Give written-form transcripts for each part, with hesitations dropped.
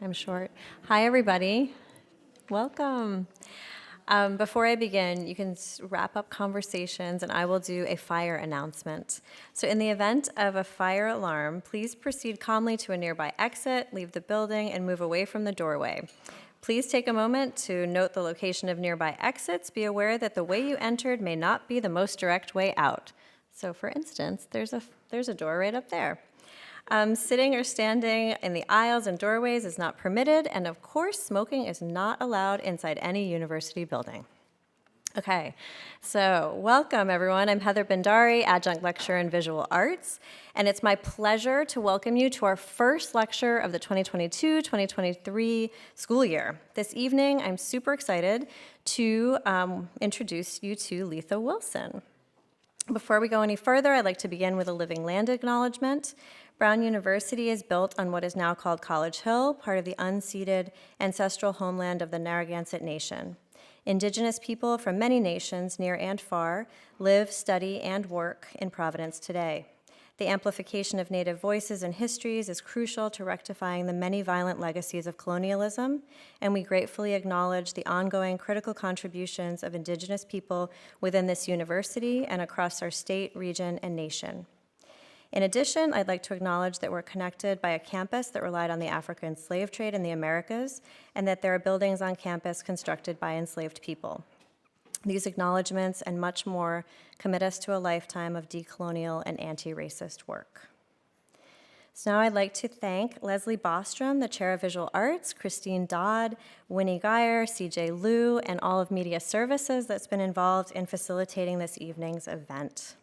I'm short. Hi, everybody. Welcome. Before I begin, you can wrap up conversations and I will do a fire announcement. So in the event of a fire alarm, please proceed calmly to a nearby exit, leave the building, and move away from the doorway. Please take a moment to note the location of nearby exits. Be aware that the way you entered may not be the most direct way out. So for instance, there's a door right up there. Sitting or standing in the aisles and doorways is not permitted, and of course, smoking is not allowed inside any university building. Okay, so welcome everyone. I'm Heather Bendari, Adjunct Lecturer in Visual Arts, and it's my pleasure to welcome you to our first lecture of the 2022-2023 school year. This evening, I'm super excited to introduce you to Letha Wilson. Before we go any further, I'd like to begin with a living land acknowledgement. Brown University is built on what is now called College Hill, part of the unceded ancestral homeland of the Narragansett Nation. Indigenous people from many nations, near and far, live, study, and work in Providence today. The amplification of Native voices and histories is crucial to rectifying the many violent legacies of colonialism, and we gratefully acknowledge the ongoing critical contributions of Indigenous people within this university and across our state, region, and nation. In addition, I'd like to acknowledge that we're connected by a campus that relied on the African slave trade in the Americas, and that there are buildings on campus constructed by enslaved people. These acknowledgements and much more commit us to a lifetime of decolonial and anti-racist work. So now I'd like to thank Leslie Bostrom, the Chair of Visual Arts, Christine Dodd, Winnie Geyer, CJ Liu, and all of Media Services that's been involved in facilitating this evening's event.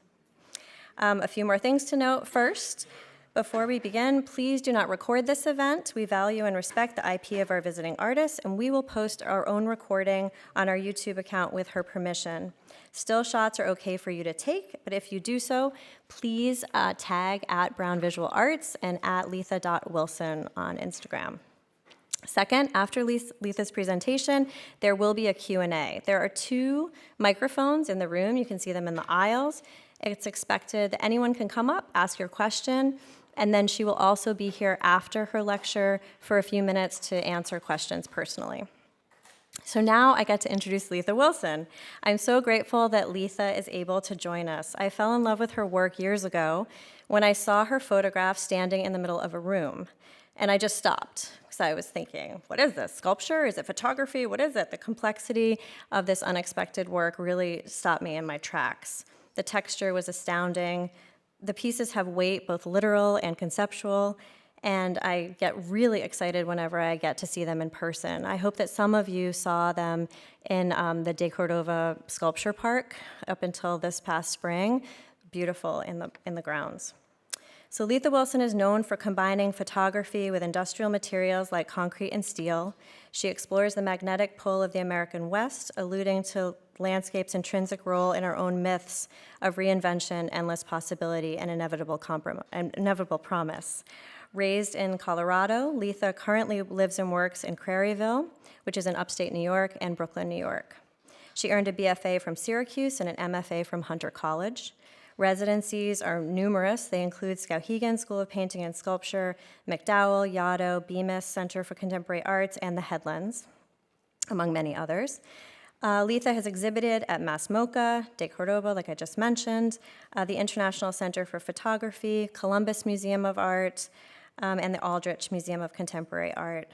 A few more things to note. First, before we begin, please do not record this event. We value and respect the IP of our visiting artists, and we will post our own recording on our YouTube account with her permission. Still shots are okay for you to take, but if you do so, please tag at Brown Visual Arts and at letha.wilson on Instagram. Second, after Letha's presentation, there will be a Q&A. There are 2 microphones in the room. You can see them in the aisles. It's expected that anyone can come up, ask your question, and then she will also be here after her lecture for a few minutes to answer questions personally. So now I get to introduce Letha Wilson. I'm so grateful that Letha is able to join us. I fell in love with her work years ago when I saw her photograph standing in the middle of a room. And I just stopped because I was thinking, what is this, sculpture? Is it photography? What is it? The complexity of this unexpected work really stopped me in my tracks. The texture was astounding. The pieces have weight, both literal and conceptual, and I get really excited whenever I get to see them in person. I hope that some of you saw them in the deCordova Sculpture Park up until this past spring. Beautiful in the grounds. So Letha Wilson is known for combining photography with industrial materials like concrete and steel. She explores the magnetic pull of the American West, alluding to landscape's intrinsic role in our own myths of reinvention, endless possibility, and inevitable promise. Raised in Colorado, Letha currently lives and works in Craryville, which is in upstate New York, and Brooklyn, New York. She earned a BFA from Syracuse and an MFA from Hunter College. Residencies are numerous. They include Skowhegan School of Painting and Sculpture, MacDowell, Yaddo, Bemis Center for Contemporary Arts, and the Headlands, among many others. Letha has exhibited at MASS MoCA, deCordova, like I just mentioned, the International Center for Photography, Columbus Museum of Art, and the Aldrich Museum of Contemporary Art.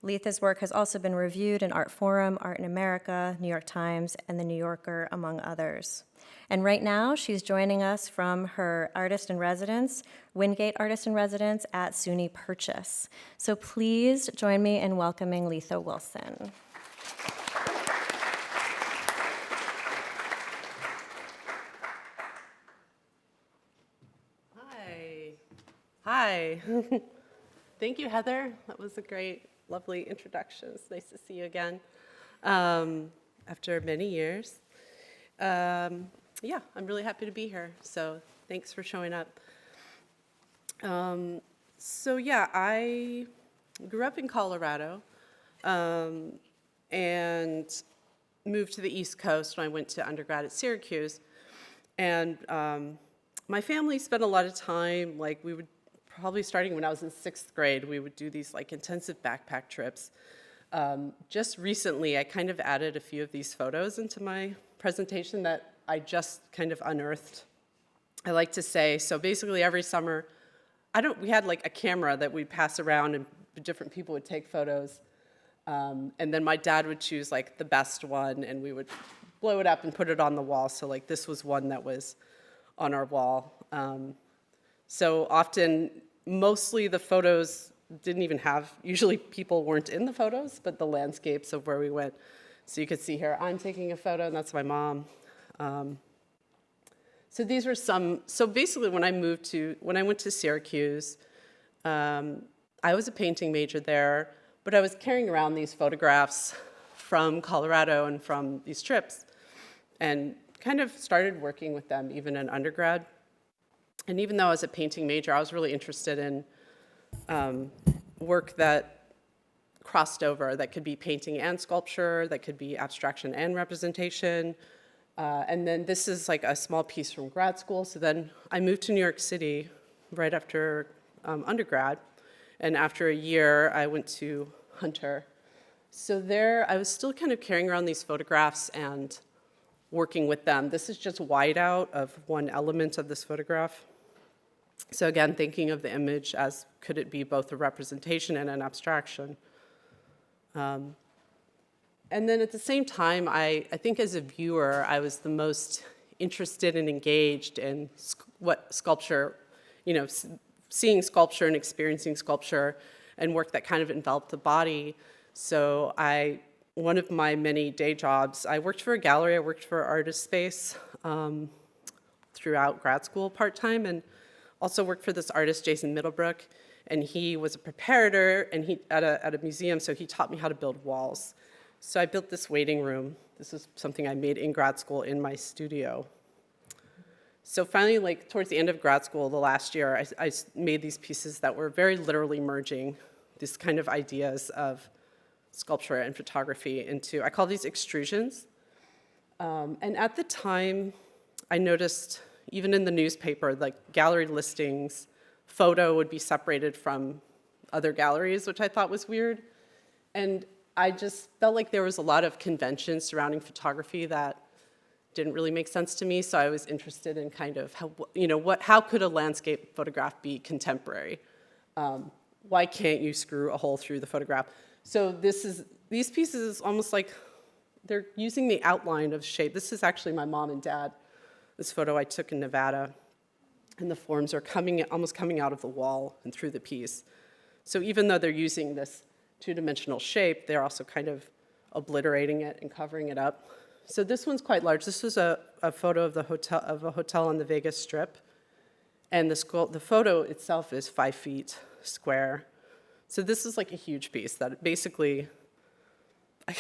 Letha's work has also been reviewed in Artforum, Art in America, New York Times, and The New Yorker, among others. And right now, she's joining us from her Artist-in-Residence, Windgate Artist-in-Residence at SUNY Purchase. So please join me in welcoming Letha Wilson. Hi. Thank you, Heather. That was a great, lovely introduction. It's nice to see you again after many years. Yeah, I'm really happy to be here, so thanks for showing up. So yeah, I grew up in Colorado and moved to the East Coast when I went to undergrad at Syracuse. And my family spent a lot of time, like we would probably starting when I was in 6th grade, we would do these like intensive backpack trips. Just recently, I kind of added a few of these photos into my presentation that I just kind of unearthed. I like to say, so basically every summer, we had like a camera that we'd pass around and different people would take photos. And then my dad would choose like the best one and we would blow it up and put it on the wall. So like this was one that was on our wall. So often, mostly the photos didn't even have, usually people weren't in the photos, but the landscapes of where we went. So you could see here, I'm taking a photo and that's my mom. So these were so basically when I went to Syracuse, I was a painting major there, but I was carrying around these photographs from Colorado and from these trips and kind of started working with them even in undergrad. And even though I was a painting major, I was really interested in work that crossed over, that could be painting and sculpture, that could be abstraction and representation. And then this is like a small piece from grad school. So then I moved to New York City right after undergrad. And after a year, I went to Hunter. So there, I was still kind of carrying around these photographs and working with them. This is just whiteout of one element of this photograph. So again, thinking of the image as could it be both a representation and an abstraction. And then at the same time, I think as a viewer, I was the most interested and engaged in what sculpture, seeing sculpture and experiencing sculpture and work that kind of enveloped the body. So one of my many day jobs, I worked for a gallery, I worked for Artist Space throughout grad school part-time, and also worked for this artist, Jason Middlebrook, and he was a preparator and at a museum, so he taught me how to build walls. So I built this waiting room. This is something I made in grad school in my studio. So finally, like towards the end of grad school, the last year, I made these pieces that were very literally merging these kind of ideas of sculpture and photography into, I call these extrusions. And at the time, I noticed, even in the newspaper, like gallery listings, photo would be separated from other galleries, which I thought was weird. And I just felt like there was a lot of conventions surrounding photography that didn't really make sense to me, so I was interested in kind of how could a landscape photograph be contemporary? Why can't you screw a hole through the photograph? So these pieces is almost like they're using the outline of shape. This is actually my mom and dad. This photo I took in Nevada, and the forms are almost coming out of the wall and through the piece. So even though they're using this two-dimensional shape, they're also kind of obliterating it and covering it up. So this one's quite large. This was a photo of a hotel on the Vegas Strip, and the photo itself is 5 feet square. So this is like a huge piece that basically, I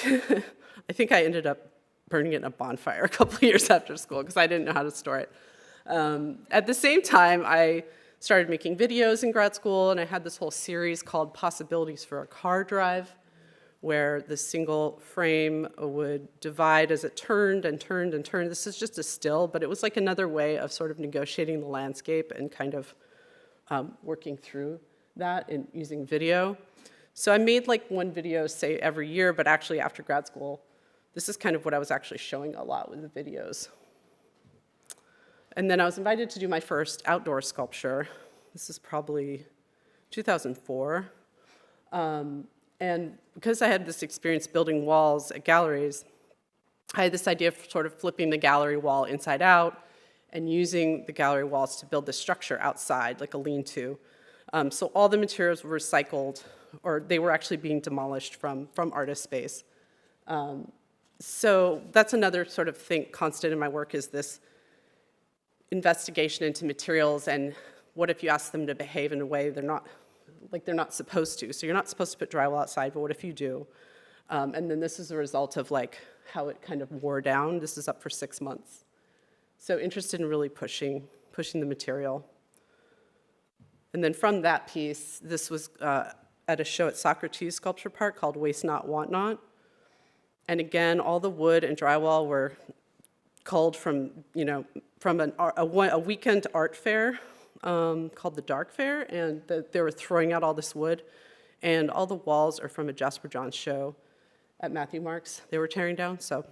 think I ended up burning it in a bonfire a couple of years after school because I didn't know how to store it. At the same time, I started making videos in grad school, and I had this whole series called Possibilities for a Car Drive, where the single frame would divide as it turned and turned and turned. This is just a still, but it was like another way of sort of negotiating the landscape and kind of working through that and using video. So I made like one video, say, every year, but actually after grad school, this is kind of what I was actually showing a lot with the videos. And then I was invited to do my first outdoor sculpture. This is probably 2004. And because I had this experience building walls at galleries, I had this idea of sort of flipping the gallery wall inside out and using the gallery walls to build this structure outside, like a lean-to. So all the materials were recycled, or they were actually being demolished from Artist Space. So that's another sort of constant in my work is this investigation into materials and what if you ask them to behave in a way they're not supposed to. So you're not supposed to put drywall outside, but what if you do? And then this is a result of like how it kind of wore down. This is up for 6 months. So interested in really pushing the material. And then from that piece, this was at a show at Socrates Sculpture Park called Waste Not, Want Not. And again, all the wood and drywall were culled from a weekend art fair called the Dark Fair, and they were throwing out all this wood, and all the walls are from a Jasper Johns show at Matthew Marks they were tearing down. So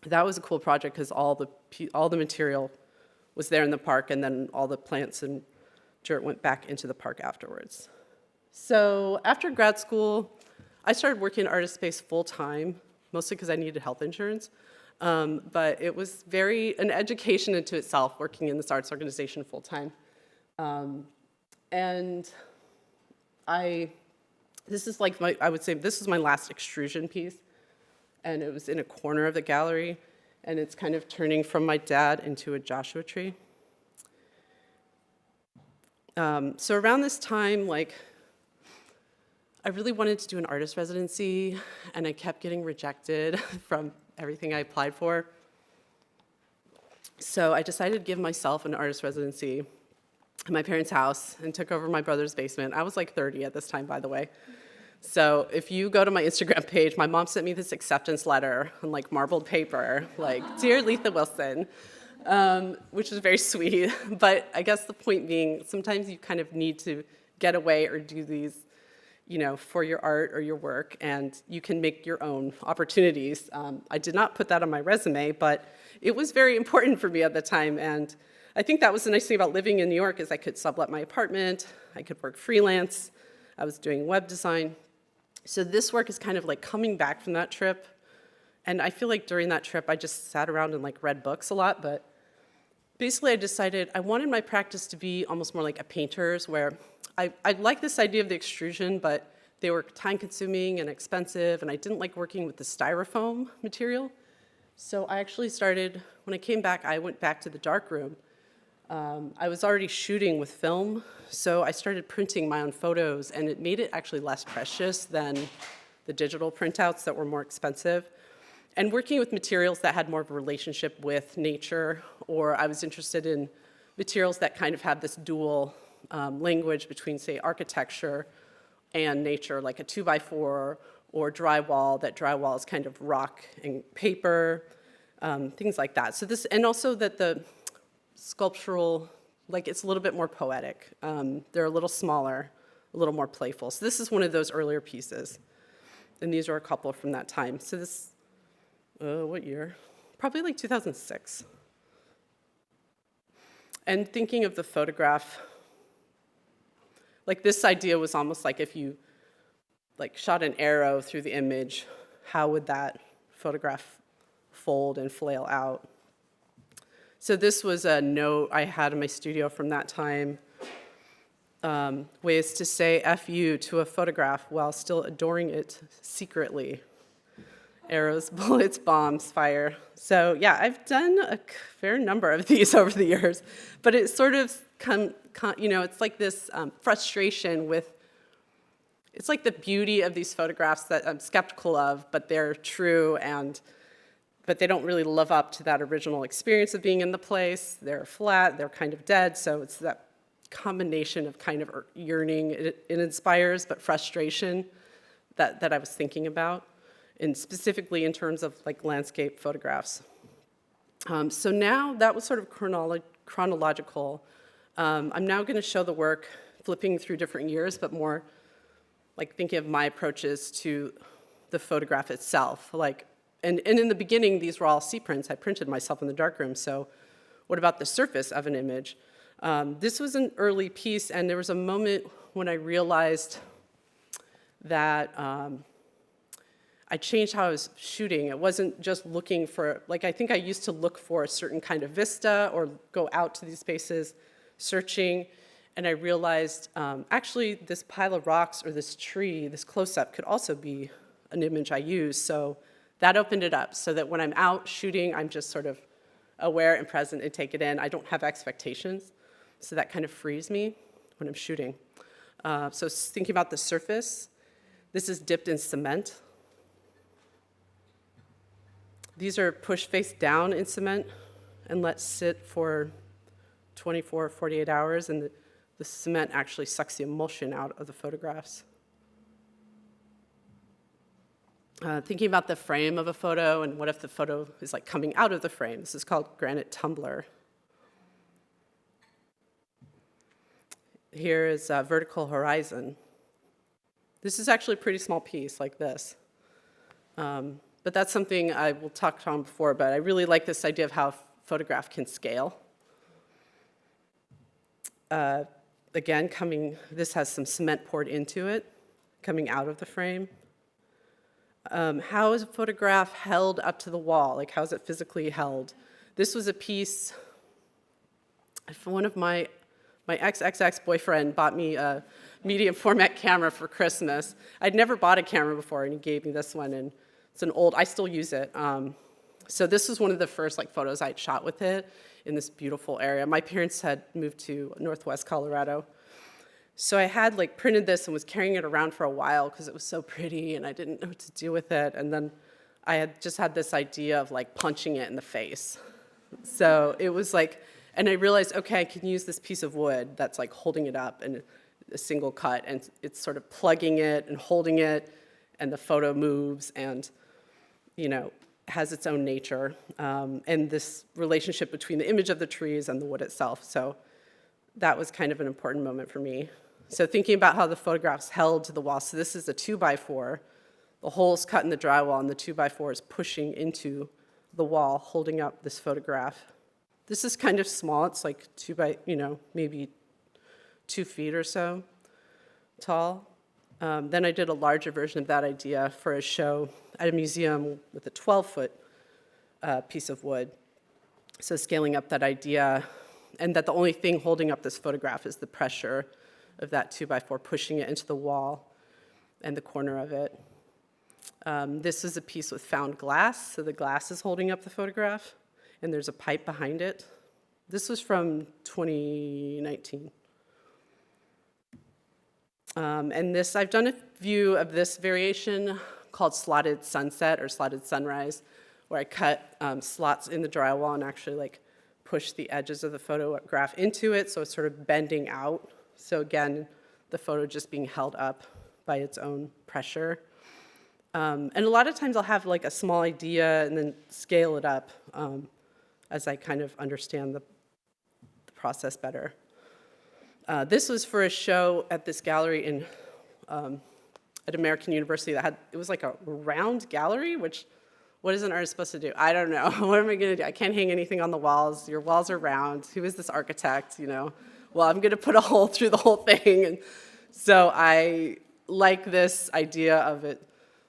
that was a cool project because all the material was there in the park, and then all the plants and dirt went back into the park afterwards. So after grad school, I started working in artist space full-time, mostly because I needed health insurance. But it was an education into itself, working in this arts organization full-time. And this is like I would say this was my last extrusion piece, and it was in a corner of the gallery, and it's kind of turning from my dad into a Joshua tree. So around this time, I really wanted to do an artist residency, and I kept getting rejected from everything I applied for. So I decided to give myself an artist residency at my parents' house and took over my brother's basement. I was like 30 at this time, by the way. So if you go to my Instagram page, my mom sent me this acceptance letter on marbled paper, Dear Letha Wilson, which was very sweet. But I guess the point being, sometimes you kind of need to get away or do these, for your art or your work, and you can make your own opportunities. I did not put that on my resume, but it was very important for me at the time, and I think that was the nice thing about living in New York is I could sublet my apartment, I could work freelance, I was doing web design. So this work is kind of coming back from that trip, and I feel like during that trip I just sat around and read books a lot, but basically I decided I wanted my practice to be almost more like a painter's, where I like this idea of the extrusion, but they were time-consuming and expensive, and I didn't like working with the styrofoam material. So I actually started, when I came back, I went back to the darkroom. I was already shooting with film, so I started printing my own photos, and it made it actually less precious than the digital printouts that were more expensive. And working with materials that had more of a relationship with nature, or I was interested in materials that kind of had this dual language between, say, architecture and nature, like a 2x4 or drywall. That drywall is kind of rock and paper, things like that. So this, and also that the sculptural, it's a little bit more poetic. They're a little smaller, a little more playful. So this is one of those earlier pieces. And these are a couple from that time. So this, what year? Probably 2006. And thinking of the photograph, this idea was almost like if you shot an arrow through the image, how would that photograph fold and flail out? So this was a note I had in my studio from that time, ways to say F you to a photograph while still adoring it secretly. Arrows, bullets, bombs, fire. So yeah, I've done a fair number of these over the years, but it's sort of, it's like this frustration with, it's like the beauty of these photographs that I'm skeptical of, but they're true, but they don't really live up to that original experience of being in the place. They're flat, they're kind of dead, so it's that combination of kind of yearning it inspires, but frustration that I was thinking about, and specifically in terms of landscape photographs. So now that was sort of chronological. I'm now going to show the work flipping through different years, but more thinking of my approaches to the photograph itself. And in the beginning, these were all C-prints. I printed myself in the darkroom, so what about the surface of an image? This was an early piece, and there was a moment when I realized that I changed how I was shooting. It wasn't just looking for, I think I used to look for a certain kind of vista or go out to these spaces searching, and I realized actually this pile of rocks or this tree, this close-up could also be an image I use. So that opened it up so that when I'm out shooting, I'm just sort of aware and present and take it in. I don't have expectations, so that kind of frees me when I'm shooting. So thinking about the surface, this is dipped in cement. These are pushed face down in cement and let sit for 24 or 48 hours, and the cement actually sucks the emulsion out of the photographs. Thinking about the frame of a photo, and what if the photo is coming out of the frame. This is called granite tumbler. Here is vertical horizon. This is actually a pretty small piece like this. But that's something I will talk on before, but I really like this idea of how a photograph can scale. Again, this has some cement poured into it, coming out of the frame. How is a photograph held up to the wall? Like, how is it physically held? This was a piece, one of my ex-boyfriend bought me a medium format camera for Christmas. I'd never bought a camera before, and he gave me this one, and it's an old, I still use it. So this was one of the first photos I'd shot with it in this beautiful area. My parents had moved to Northwest Colorado. So I had printed this and was carrying it around for a while because it was so pretty and I didn't know what to do with it. And then I had just had this idea of punching it in the face. So it was and I realized, okay, I can use this piece of wood that's holding it up in a single cut, and it's sort of plugging it and holding it, and the photo moves and, has its own nature, and this relationship between the image of the trees and the wood itself. So that was kind of an important moment for me. So thinking about how the photograph's held to the wall. So this is a 2x4. The hole's cut in the drywall, and the 2x4 is pushing into the wall, holding up this photograph. This is kind of small. It's maybe 2 feet or so tall. Then I did a larger version of that idea for a show at a museum with a 12-foot piece of wood. So scaling up that idea, and that the only thing holding up this photograph is the pressure of that 2x4 pushing it into the wall and the corner of it. This is a piece with found glass, so the glass is holding up the photograph, and there's a pipe behind it. This was from 2019. And this, I've done a view of this variation called slotted sunset or slotted sunrise, where I cut slots in the drywall and actually push the edges of the photograph into it, so it's sort of bending out. So again, the photo just being held up by its own pressure. And a lot of times I'll have a small idea and then scale it up as I kind of understand the process better. This was for a show at this gallery at American University it was a round gallery, which, what is an artist supposed to do? I don't know. What am I going to do? I can't hang anything on the walls. Your walls are round. Who is this architect, Well, I'm going to put a hole through the whole thing. And so I like this idea of it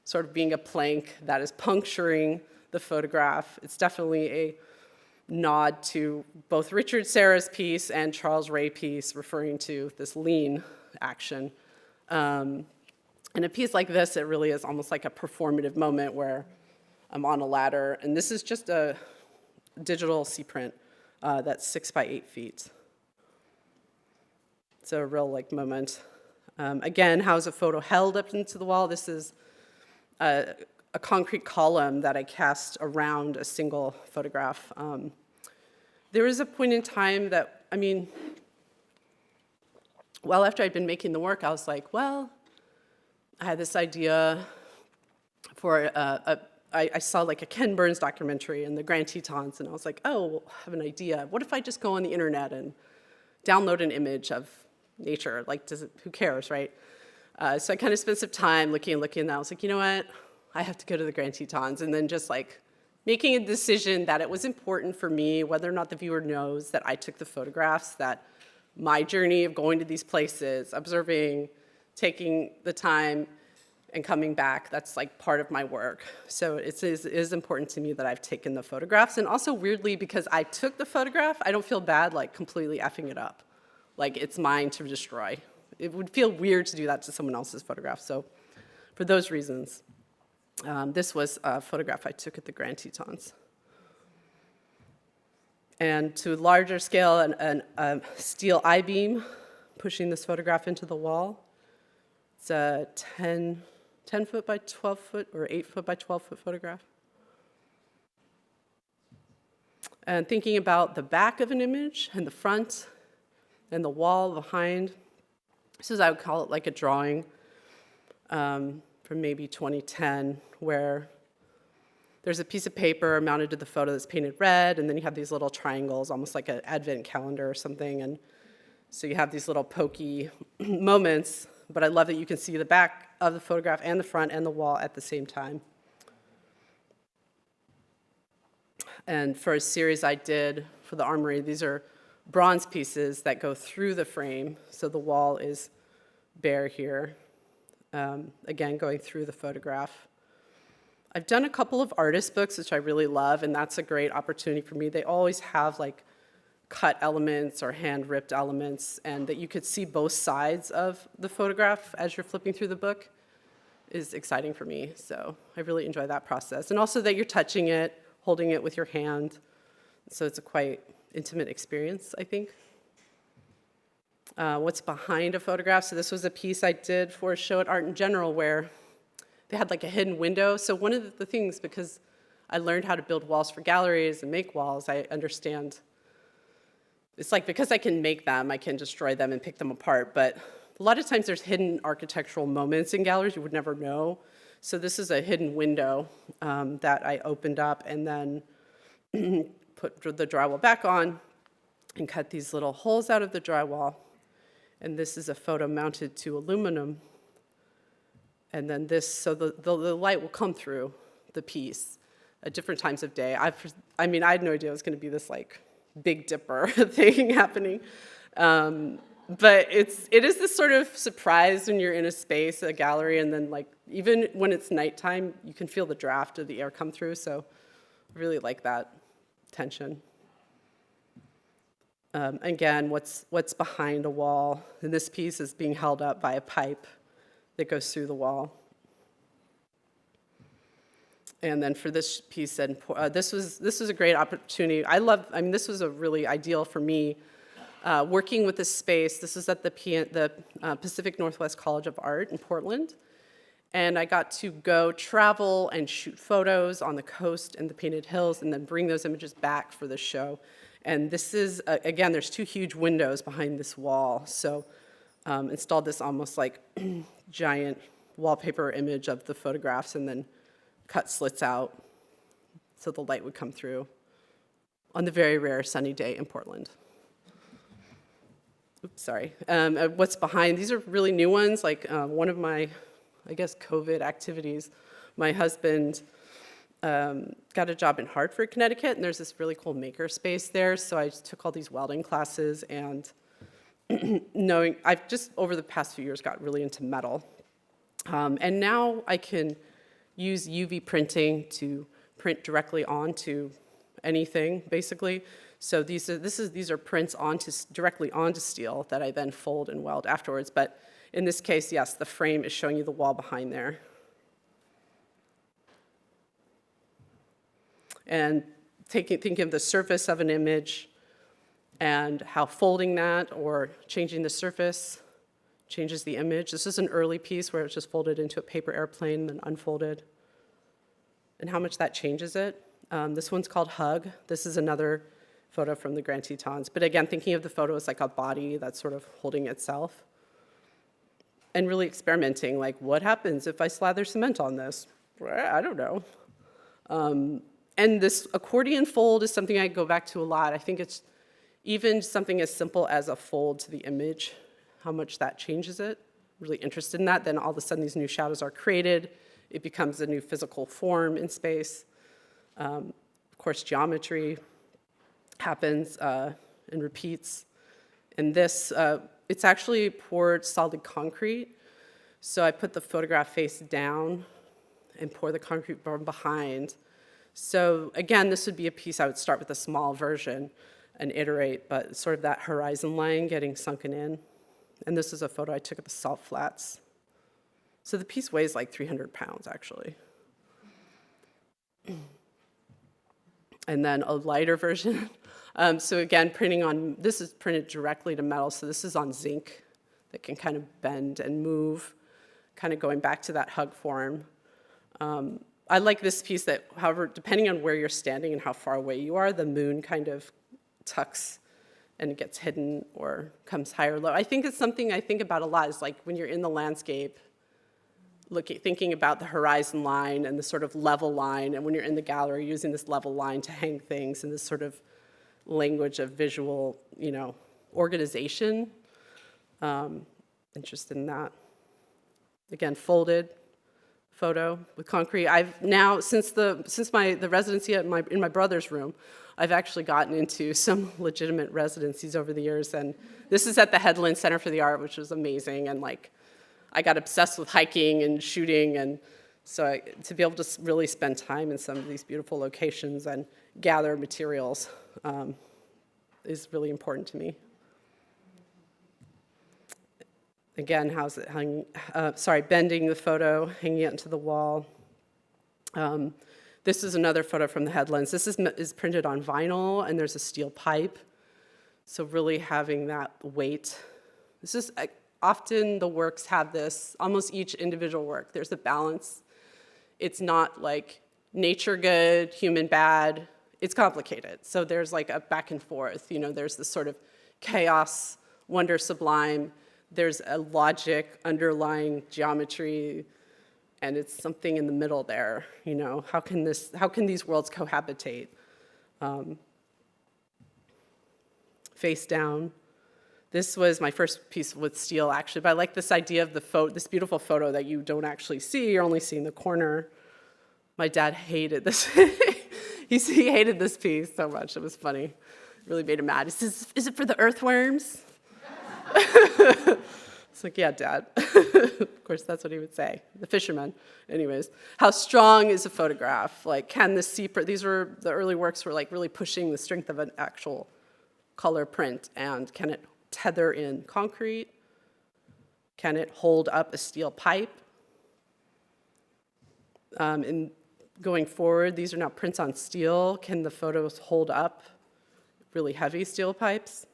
sort of being a plank that is puncturing the photograph. It's definitely a nod to both Richard Serra's piece and Charles Ray piece, referring to this lean action. In a piece like this, it really is almost like a performative moment where I'm on a ladder, and this is just a digital C-print that's 6 by 8 feet. So a real moment. Again, how is a photo held up into the wall? This is a concrete column that I cast around a single photograph. There was a point in time that, well, after I'd been making the work, I was well, I had this idea for I saw a Ken Burns documentary in the Grand Tetons, and I was oh, I have an idea. What if I just go on the internet and download an image of nature? Who cares, right? So I kind of spent some time looking, and I was you know what? I have to go to the Grand Tetons, and then just making a decision that it was important for me, whether or not the viewer knows that I took the photographs, that my journey of going to these places, observing, taking the time, and coming back, that's part of my work. So it is important to me that I've taken the photographs, and also weirdly, because I took the photograph, I don't feel bad completely effing it up. It's mine to destroy. It would feel weird to do that to someone else's photograph. So for those reasons, this was a photograph I took at the Grand Tetons. And to a larger scale, a steel I-beam pushing this photograph into the wall. It's a 10 foot by 12 foot or 8 foot by 12 foot photograph. And thinking about the back of an image and the front and the wall behind. This is, I would call it a drawing from maybe 2010, where there's a piece of paper mounted to the photo that's painted red, and then you have these little triangles, almost like an advent calendar or something, and So you have these little pokey moments, but I love that you can see the back of the photograph and the front and the wall at the same time. And for a series I did for the Armory, these are bronze pieces that go through the frame, so the wall is bare here, again, going through the photograph. I've done a couple of artist books, which I really love, and that's a great opportunity for me. They always have like cut elements or hand-ripped elements, and that you could see both sides of the photograph as you're flipping through the book is exciting for me. So I really enjoy that process. And also that you're touching it, holding it with your hand. So it's a quite intimate experience, I think. What's behind a photograph? So this was a piece I did for a show at Art in General where they had like a hidden window. So one of the things, because I learned how to build walls for galleries and make walls, I understand. It's like because I can make them, I can destroy them and pick them apart. But a lot of times there's hidden architectural moments in galleries you would never know. So this is a hidden window that I opened up and then put the drywall back on and cut these little holes out of the drywall. And this is a photo mounted to aluminum. And then this, so the light will come through the piece at different times of day. I mean, I had no idea it was going to be this like Big Dipper thing happening. But it is this sort of surprise when you're in a space, a gallery, and then like even when it's nighttime, you can feel the draft of the air come through. So I really like that tension. Again, what's behind a wall? And this piece is being held up by a pipe that goes through the wall. And then for this piece, this was a great opportunity. This was a really ideal for me, working with this space. This is at the Pacific Northwest College of Art in Portland. And I got to go travel and shoot photos on the coast and the Painted Hills and then bring those images back for the show. And this is, again, there's two huge windows behind this wall. So installed this almost like giant wallpaper image of the photographs and then cut slits out so the light would come through on the very rare sunny day in Portland. Oops, sorry. What's behind, these are really new ones, like one of my, I guess, COVID activities. My husband got a job in Hartford, Connecticut, and there's this really cool maker space there, so I just took all these welding classes, and I've just, over the past few years, got really into metal. And now I can use UV printing to print directly onto anything, basically. So these are prints directly onto steel that I then fold and weld afterwards. But in this case, yes, the frame is showing you the wall behind there. And thinking of the surface of an image and how folding that or changing the surface changes the image. This is an early piece where it's just folded into a paper airplane and then unfolded, and how much that changes it. This one's called Hug. This is another photo from the Grand Tetons. But again, thinking of the photo as like a body that's sort of holding itself. And really experimenting, like what happens if I slather cement on this? I don't know. And this accordion fold is something I go back to a lot. I think it's even something as simple as a fold to the image, how much that changes it. Really interested in that. Then all of a sudden these new shadows are created. It becomes a new physical form in space. Of course, geometry happens and repeats. And this, it's actually poured solid concrete. So I put the photograph face down and pour the concrete from behind. So again, this would be a piece I would start with a small version and iterate, but sort of that horizon line getting sunken in. And this is a photo I took at the Salt Flats. So the piece weighs like 300 pounds, actually. And then a lighter version. So again, this is printed directly to metal, so this is on zinc that can kind of bend and move, kind of going back to that hug form. I like this piece that, however, depending on where you're standing and how far away you are, the moon kind of tucks and gets hidden or comes higher or low. I think it's something I think about a lot, is like when you're in the landscape, thinking about the horizon line and the sort of level line, and when you're in the gallery, using this level line to hang things and this sort of language of visual, organization. Interested in that. Again, folded photo with concrete. I've now, since the residency in my brother's room, I've actually gotten into some legitimate residencies over the years, and this is at the Headlands Center for the Art, which was amazing, and like, I got obsessed with hiking and shooting, and so to be able to really spend time in some of these beautiful locations and gather materials is really important to me. Again, how's it hanging? Bending the photo, hanging it into the wall. This is another photo from the Headlands. This is printed on vinyl, and there's a steel pipe. So really having that weight. This is often the works have this. Almost each individual work, there's a balance. It's not like nature good, human bad. It's complicated. So there's like a back and forth. You know, there's this sort of chaos, wonder sublime. There's a logic, underlying geometry, and it's something in the middle there. You know, how can these worlds cohabitate? Face down. This was my first piece with steel, actually, but I like this idea of this beautiful photo that you don't actually see, you're only seeing the corner. My dad hated this. He hated this piece so much, it was funny. It really made him mad. He says, "Is it for the earthworms?" It's like, yeah, Dad. Of course, that's what he would say, the fisherman. Anyways, how strong is a photograph? Like, can the these were, the early works were like really pushing the strength of an actual color print, and can it tether in concrete? Can it hold up a steel pipe? And going forward, these are now prints on steel. Can the photos hold up really heavy steel pipes?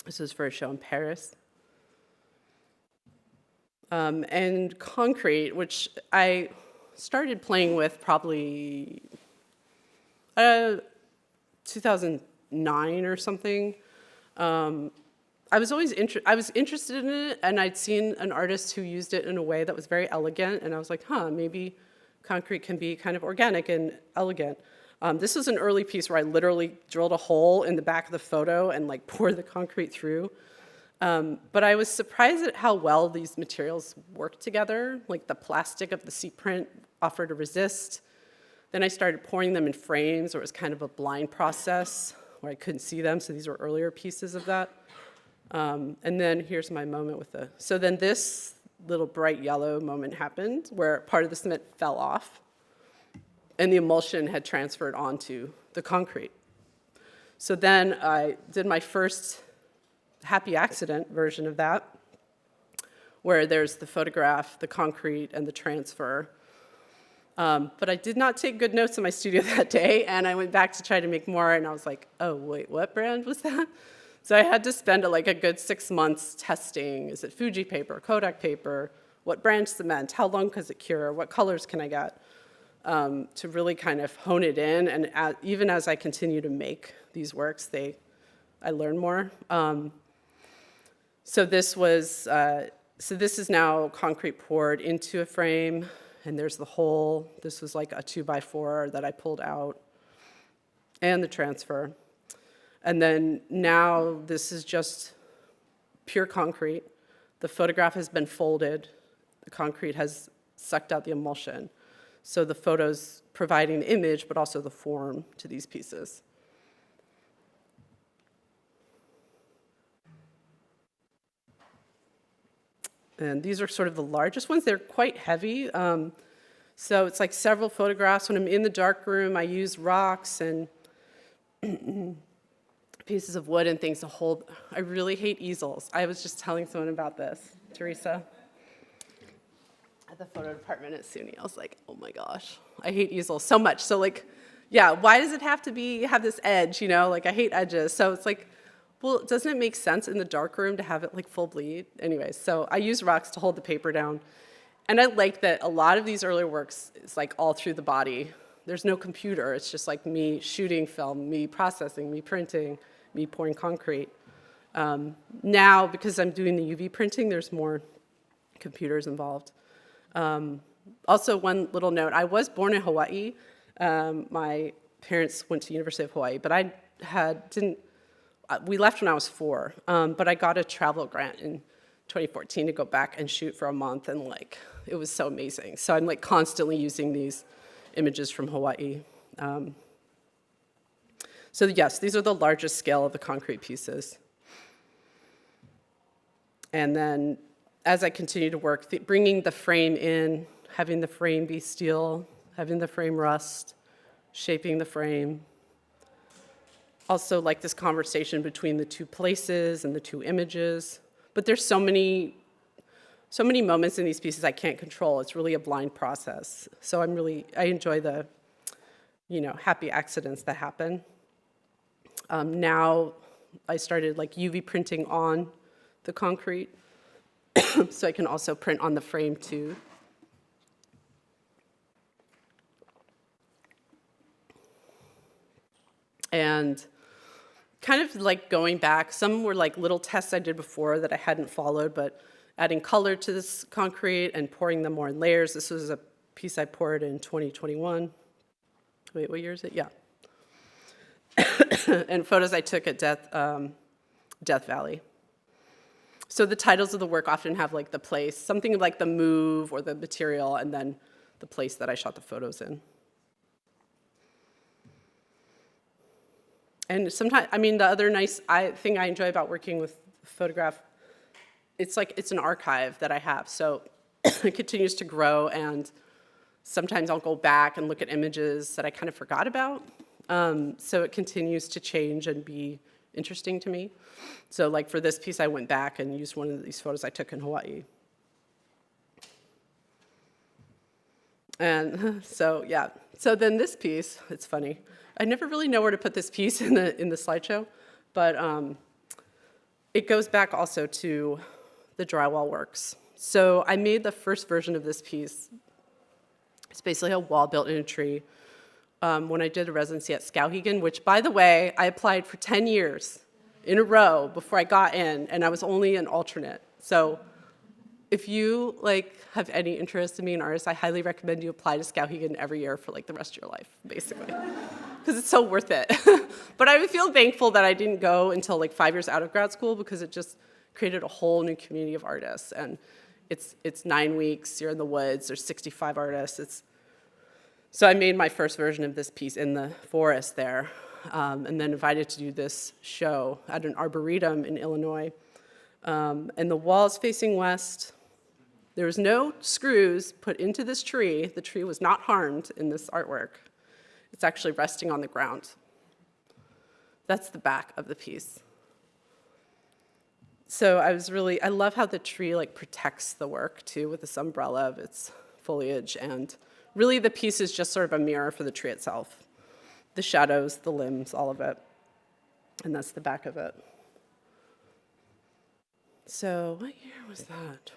This is for a show in Paris. And concrete, which I started playing with probably 2009 or something. I was interested in it, and I'd seen an artist who used it in a way that was very elegant, and I was like, maybe concrete can be kind of organic and elegant. This was an early piece where I literally drilled a hole in the back of the photo and like poured the concrete through. But I was surprised at how well these materials worked together. Like the plastic of the seat print offered to resist. Then I started pouring them in frames, where it was kind of a blind process where I couldn't see them. So these were earlier pieces of that. And then here's my moment with so then this little bright yellow moment happened where part of the cement fell off and the emulsion had transferred onto the concrete. So then I did my first happy accident version of that, where there's the photograph, the concrete, and the transfer. But I did not take good notes in my studio that day, and I went back to try to make more, and I was like, oh, wait, what brand was that? So I had to spend like a good 6 months testing. Is it Fuji paper, Kodak paper? What brand cement? How long does it cure? What colors can I get? To really kind of hone it in, and even as I continue to make these works, I learn more. So this is now concrete poured into a frame, and there's the hole. This was like a 2x4 that I pulled out, and the transfer. And then now this is just pure concrete. The photograph has been folded. The concrete has sucked out the emulsion. So the photo's providing the image, but also the form to these pieces. And these are sort of the largest ones. They're quite heavy. So it's like several photographs. When I'm in the dark room, I use rocks and pieces of wood and things to hold. I really hate easels. I was just telling someone about this, Teresa, at the photo department at SUNY. I was like, oh my gosh, I hate easels so much. So like, yeah, why does it have to have this edge, you know? Like I hate edges. So it's like, well, doesn't it make sense in the dark room to have it like full bleed? Anyways, so I use rocks to hold the paper down. And I like that a lot of these earlier works is like all through the body. There's no computer. It's just like me shooting film, me processing, me printing, me pouring concrete. Now, because I'm doing the UV printing, there's more computers involved. Also, one little note, I was born in Hawaii. My parents went to University of Hawaii, but I didn't we left when I was 4, but I got a travel grant in 2014 to go back and shoot for a month, and like, it was so amazing. So I'm like constantly using these images from Hawaii. So yes, these are the largest scale of the concrete pieces. And then as I continue to work, bringing the frame in, having the frame be steel, having the frame rust, shaping the frame. Also like this conversation between the two places and the two images. But there's so many moments in these pieces I can't control. It's really a blind process. So I enjoy the, happy accidents that happen. Now I started like UV printing on the concrete, so I can also print on the frame too. And kind of like going back, some were like little tests I did before that I hadn't followed, but adding color to this concrete and pouring them more in layers. This was a piece I poured in 2021. Wait, what year is it? Yeah. And photos I took at Death Valley. So the titles of the work often have like the place, something like the move or the material, and then the place that I shot the photos in. And sometimes, the other nice thing I enjoy about working with photograph, it's an archive that I have. So it continues to grow, and sometimes I'll go back and look at images that I kind of forgot about. So it continues to change and be interesting to me. So like for this piece, I went back and used one of these photos I took in Hawaii. And so, yeah. So then this piece, it's funny. I never really know where to put this piece in the slideshow, but it goes back also to the drywall works. So I made the first version of this piece. It's basically a wall built in a tree when I did a residency at Skowhegan, which, by the way, I applied for 10 years in a row before I got in, and I was only an alternate. So if you have any interest in being an artist, I highly recommend you apply to Skowhegan every year for the rest of your life, basically, because it's so worth it. But I would feel thankful that I didn't go until 5 years out of grad school, because it just created a whole new community of artists. And it's 9 weeks, you're in the woods, there's 65 artists. So I made my first version of this piece in the forest there, and then invited to do this show at an arboretum in Illinois. And the wall's facing west. There was no screws put into this tree. The tree was not harmed in this artwork. It's actually resting on the ground. That's the back of the piece. So I love how the tree protects the work too, with this umbrella of its foliage, and really the piece is just sort of a mirror for the tree itself. The shadows, the limbs, all of it. And that's the back of it. So what year was that?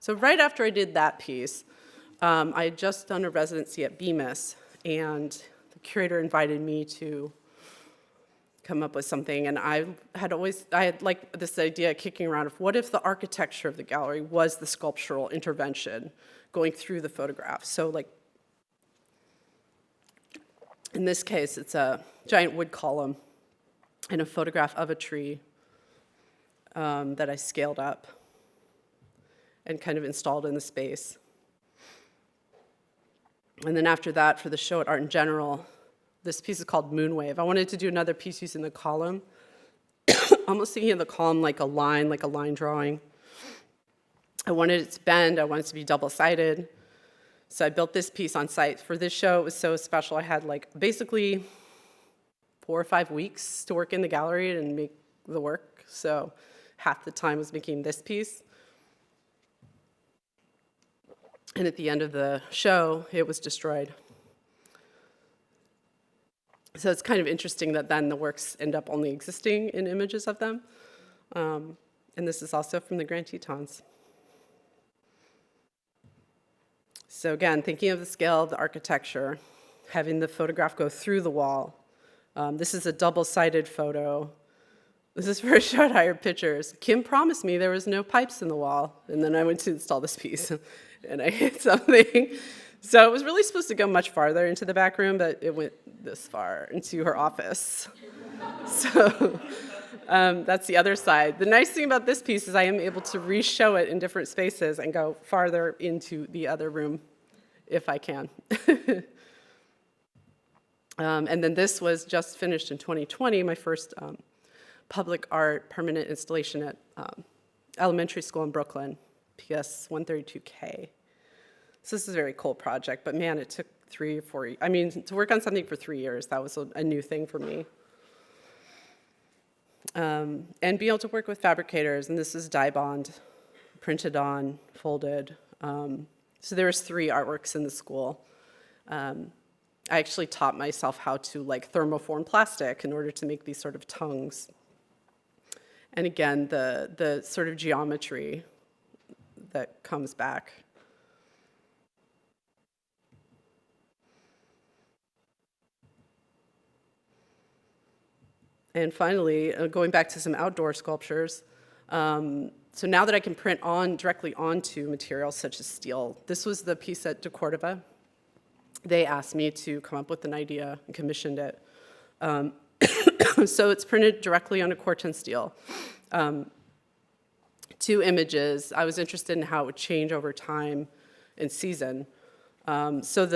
So right after I did that piece, I had just done a residency at Bemis, and the curator invited me to come up with something, and I had this idea kicking around of what if the architecture of the gallery was the sculptural intervention going through the photograph. So in this case, it's a giant wood column and a photograph of a tree that I scaled up and kind of installed in the space. And then after that, for the show at Art in General, this piece is called Moonwave. I wanted to do another piece using the column, almost thinking of the column like a line drawing. I wanted it to bend. I wanted it to be double-sided. So I built this piece on site. For this show, it was so special. I had basically 4 or 5 weeks to work in the gallery and make the work. So half the time was making this piece. And at the end of the show, it was destroyed. So it's kind of interesting that then the works end up only existing in images of them. And this is also from the Grand Tetons. So again, thinking of the scale of the architecture, having the photograph go through the wall. This is a double-sided photo. This is for a show at Hired Pictures. Kim promised me there was no pipes in the wall, and then I went to install this piece, and I hit something. So it was really supposed to go much farther into the back room, but it went this far into her office. So That's the other side. The nice thing about this piece is I am able to re-show it in different spaces and go farther into the other room if I can. And then this was just finished in 2020, my first public art permanent installation at elementary school in Brooklyn, PS 132K. So this is a very cool project, but man, it took 3 or 4, I mean, to work on something for 3 years, that was a new thing for me. And be able to work with fabricators, and this is dye bond, printed on, folded. So there was 3 artworks in the school. I actually taught myself how to like thermoform plastic in order to make these sort of tongues. And again, the sort of geometry that comes back. And finally, going back to some outdoor sculptures. So now that I can print directly onto materials such as steel, this was the piece at deCordova. They asked me to come up with an idea and commissioned it. So it's printed directly on a Corten steel. 2 images. I was interested in how it would change over time and season. So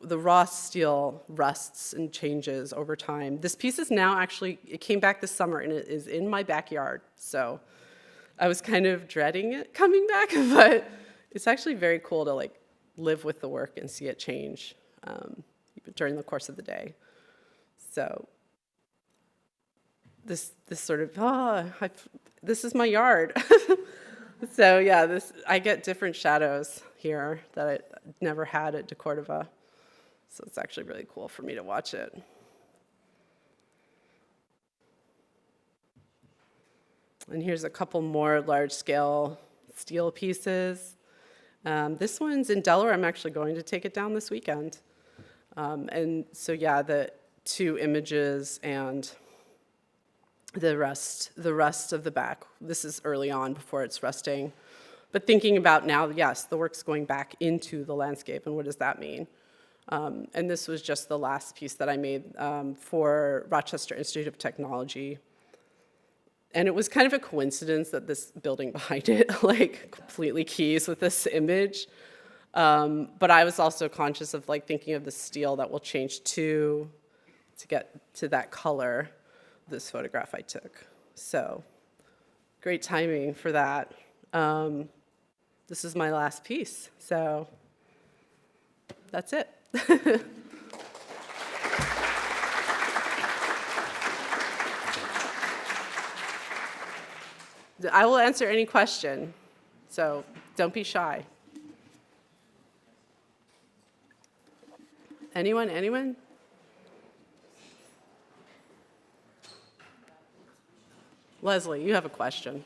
the raw steel rusts and changes over time. This piece is now actually, it came back this summer and it is in my backyard. So I was kind of dreading it coming back, but it's actually very cool to like live with the work and see it change during the course of the day. So this sort of, this is my yard. So yeah, I get different shadows here that I never had at deCordova. So it's actually really cool for me to watch it. And here's a couple more large-scale steel pieces. This one's in Delaware. I'm actually going to take it down this weekend. And so yeah, the 2 images and the rust of the back. This is early on before it's rusting. But thinking about now, yes, the work's going back into the landscape, and what does that mean? And this was just the last piece that I made for Rochester Institute of Technology. And it was kind of a coincidence that this building behind it, like, completely keys with this image. But I was also conscious of, like, thinking of the steel that will change to get to that color, this photograph I took. So great timing for that. This is my last piece, so that's it. I will answer any question, so don't be shy. Anyone? Leslie, you have a question.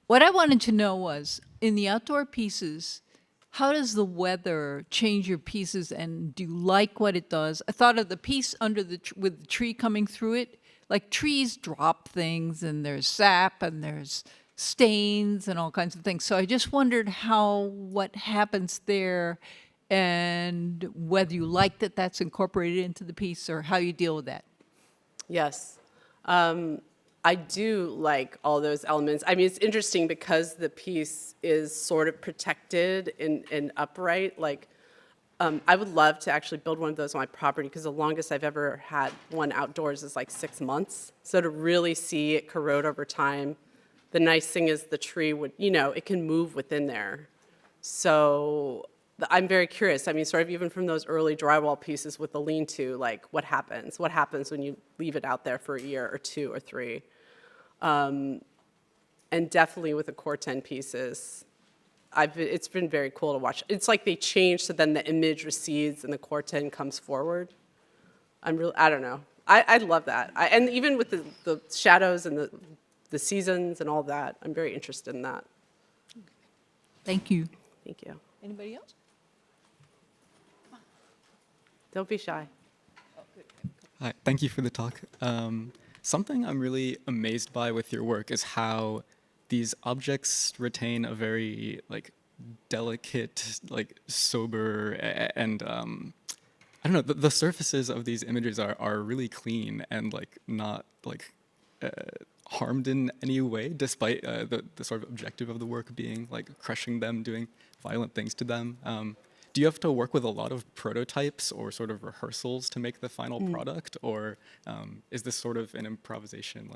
What I wanted to know was, in the outdoor pieces, how does the weather change your pieces, and do you like what it does? I thought of the piece under with the tree coming through it. Like, trees drop things, and there's sap, and there's stains, and all kinds of things. So I just wondered what happens there, and whether you like that that's incorporated into the piece, or how you deal with that. Yes. I do like all those elements. I mean, it's interesting because the piece is sort of protected and upright. Like, I would love to actually build one of those on my property, because the longest I've ever had one outdoors is like 6 months. So to really see it corrode over time, the nice thing is the tree would, it can move within there. So I'm very curious. I mean, sort of even from those early drywall pieces with the lean-to, like, what happens? What happens when you leave it out there for a year or 2 or 3? And definitely with the Corten pieces, it's been very cool to watch. It's like they change, so then the image recedes and the Corten comes forward. I don't know. I love that. And even with the shadows and the seasons and all that, I'm very interested in that. Thank you. Thank you. Anybody else? Don't be shy. Hi, thank you for the talk. Something I'm really amazed by with your work is how these objects retain a very delicate, sober, and I don't know, the surfaces of these images are really clean and like not like harmed in any way, despite the sort of objective of the work being like crushing them, doing violent things to them. Do you have to work with a lot of prototypes or sort of rehearsals to make the final product, or is this sort of an improvisation?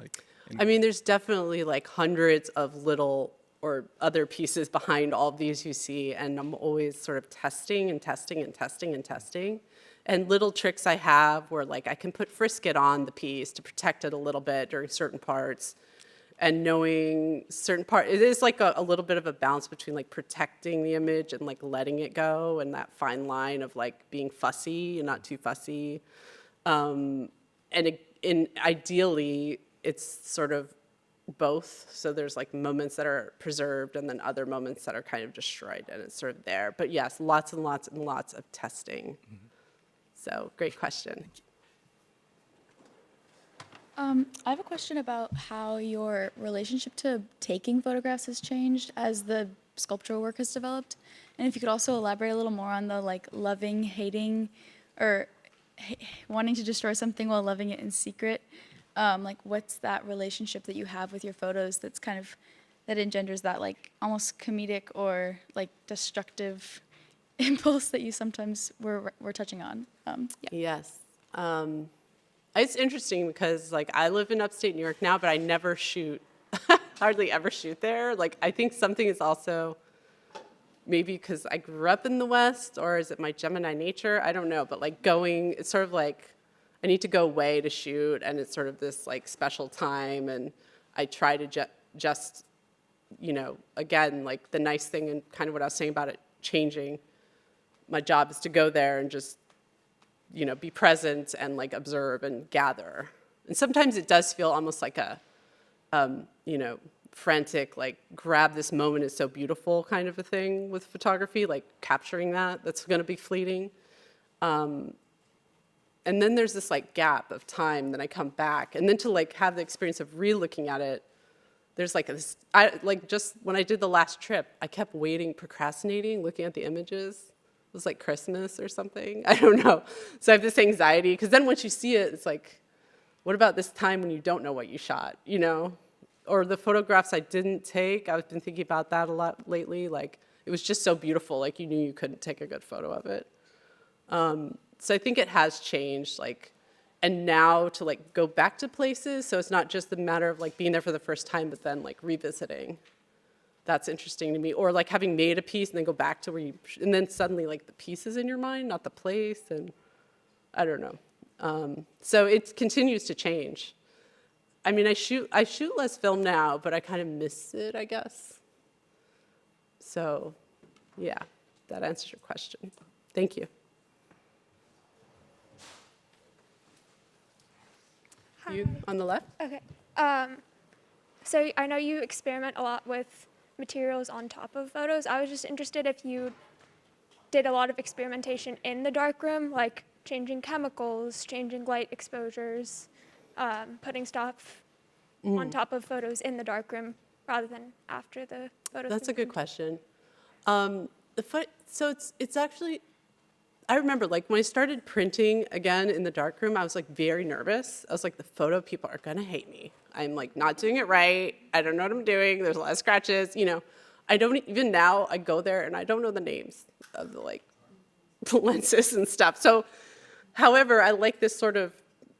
I mean, there's definitely like hundreds of little or other pieces behind all of these you see, and I'm always sort of testing and testing and testing and testing. And little tricks I have where like I can put frisket on the piece to protect it a little bit during certain parts, and knowing certain part, it is like a little bit of a balance between like protecting the image and like letting it go, and that fine line of like being fussy and not too fussy. Ideally, it's sort of both. So there's like moments that are preserved and then other moments that are kind of destroyed, and it's sort of there. But yes, lots and lots and lots of testing. So great question. I have a question about how your relationship to taking photographs has changed as the sculptural work has developed, and if you could also elaborate a little more on the like loving, hating, or wanting to destroy something while loving it in secret. Like, what's that relationship that you have with your photos that's kind of that engenders that like almost comedic or like destructive impulse that you sometimes were touching on? Yeah. Yes. It's interesting because like I live in upstate New York now, but I never shoot, hardly ever shoot there. Like I think something is also maybe because I grew up in the West, or is it my Gemini nature? I don't know, but like it's sort of like I need to go away to shoot, and it's sort of this like special time, and I try to just, you know, again, like the nice thing and kind of what I was saying about it changing, my job is to go there and just, you know, be present and like observe and gather. And sometimes it does feel almost like a, you know, frantic, like grab this moment, is so beautiful kind of a thing with photography, like capturing that's going to be fleeting. And then there's this like gap of time, then I come back, and then to like have the experience of re-looking at it, there's like this, just when I did the last trip, I kept waiting, procrastinating, looking at the images. It was like Christmas or something. I don't know. So I have this anxiety, because then once you see it, it's like, what about this time when you don't know what you shot, you know? Or the photographs I didn't take, I've been thinking about that a lot lately. Like, it was just so beautiful, like you knew you couldn't take a good photo of it. So I think it has changed, like, and now to like go back to places, so it's not just the matter of like being there for the first time, but then like revisiting. That's interesting to me. Or like having made a piece and then go back to where and then suddenly like the piece is in your mind, not the place, and I don't know. So it continues to change. I mean, I shoot less film now, but I kind of miss it, I guess. So, yeah, that answers your question. Thank you. Hi. You on the left? Okay. So I know you experiment a lot with materials on top of photos. I was just interested if you did a lot of experimentation in the darkroom, like changing chemicals, changing light exposures, putting stuff on top of photos in the darkroom rather than after the photos. That's a good question. So it's actually, I remember like when I started printing again in the darkroom, I was like very nervous. I was like, the photo people are gonna hate me. I'm like not doing it right. I don't know what I'm doing. There's a lot of scratches, you know. I don't, even now I go there and I don't know the names of the like lenses and stuff. So, however, I like this sort of,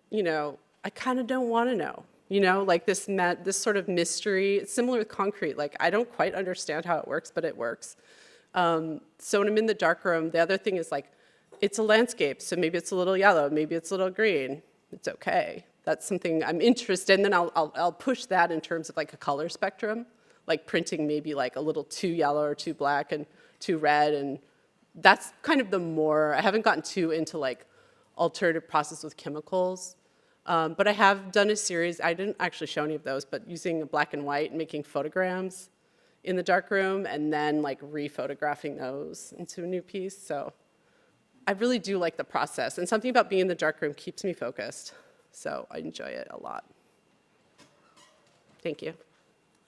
you know, I kind of don't want to know, you know, like this sort of mystery. It's similar with concrete. Like I don't quite understand how it works, but it works. So when I'm in the darkroom, the other thing is like, it's a landscape, so maybe it's a little yellow, maybe it's a little green. It's okay. That's something I'm interested in. And then I'll push that in terms of like a color spectrum, like printing maybe like a little too yellow or too black and too red. And that's kind of the more, I haven't gotten too into like alternative process with chemicals. But I have done a series, I didn't actually show any of those, but using black and white and making photograms in the darkroom and then like re-photographing those into a new piece. So I really do like the process, and something about being in the darkroom keeps me focused, so I enjoy it a lot. Thank you.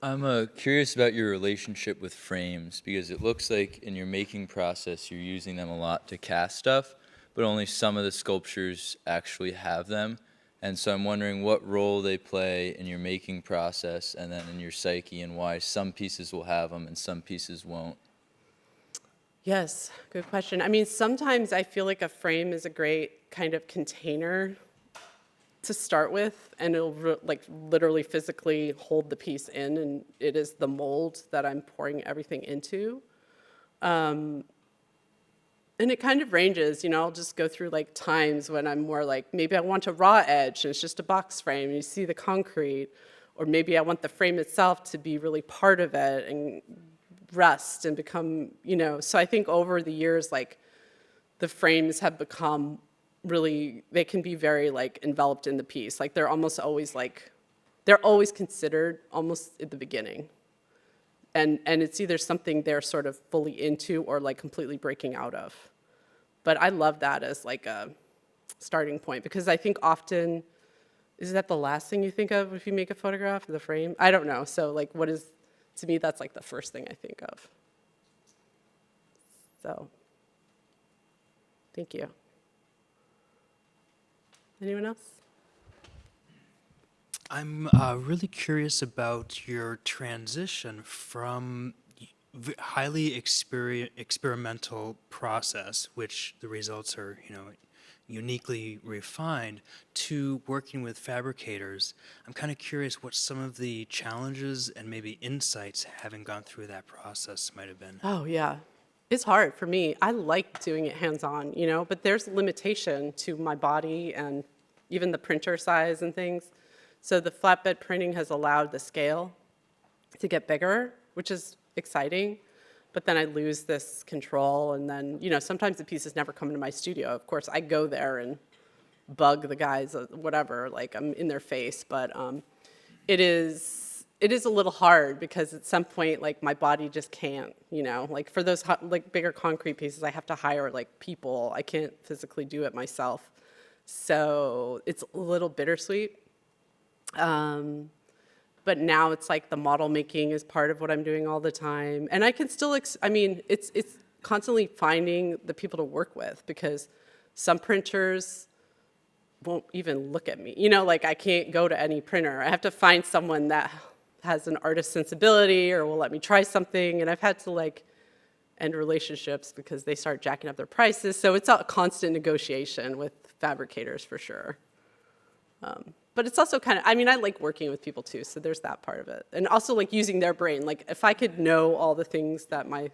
I'm curious about your relationship with frames, because it looks like in your making process you're using them a lot to cast stuff, but only some of the sculptures actually have them. And so I'm wondering what role they play in your making process and then in your psyche, and why some pieces will have them and some pieces won't. Yes, good question. I mean, sometimes I feel like a frame is a great kind of container to start with, and it'll like literally physically hold the piece in, and it is the mold that I'm pouring everything into. And it kind of ranges, you know, I'll just go through like times when I'm more like, maybe I want a raw edge and it's just a box frame and you see the concrete, or maybe I want the frame itself to be really part of it and rest and become, you know, so I think over the years, like the frames have become really, they can be very like enveloped in the piece. Like they're almost always like, they're always considered almost at the beginning. And it's either something they're sort of fully into or like completely breaking out of. But I love that as like a starting point, because I think often, is that the last thing you think of if you make a photograph, the frame? I don't know. So like what is, to me, that's like the first thing I think of. So, thank you. Anyone else? I'm really curious about your transition from highly experimental process, which the results are, you know, uniquely refined, to working with fabricators. I'm kind of curious what some of the challenges and maybe insights, having gone through that process, might have been. Oh, yeah. It's hard for me. I like doing it hands-on, you know, but there's limitation to my body and even the printer size and things. So the flatbed printing has allowed the scale to get bigger, which is exciting, but then I lose this control, and then, you know, sometimes the pieces never come into my studio. Of course, I go there and bug the guys, whatever, like I'm in their face, but it is a little hard because at some point, like my body just can't, you know, like for those like bigger concrete pieces, I have to hire like people. I can't physically do it myself. So it's a little bittersweet. But now it's like the model making is part of what I'm doing all the time. And I can still, I mean, it's constantly finding the people to work with, because some printers won't even look at me. You know, like I can't go to any printer. I have to find someone that has an artist sensibility or will let me try something. And I've had to like end relationships because they start jacking up their prices. So it's a constant negotiation with fabricators for sure. But it's also kind of, I mean, I like working with people too, so there's that part of it. And also like using their brain. Like if I could know all the things that my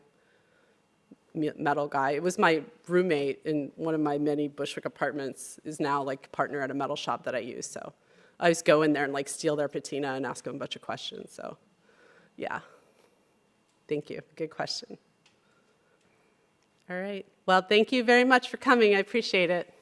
metal guy, it was my roommate in one of my many Bushwick apartments, is now like partner at a metal shop that I use. So I just go in there and like steal their patina and ask them a bunch of questions. So yeah, thank you, good question. All right, well, thank you very much for coming, I appreciate it.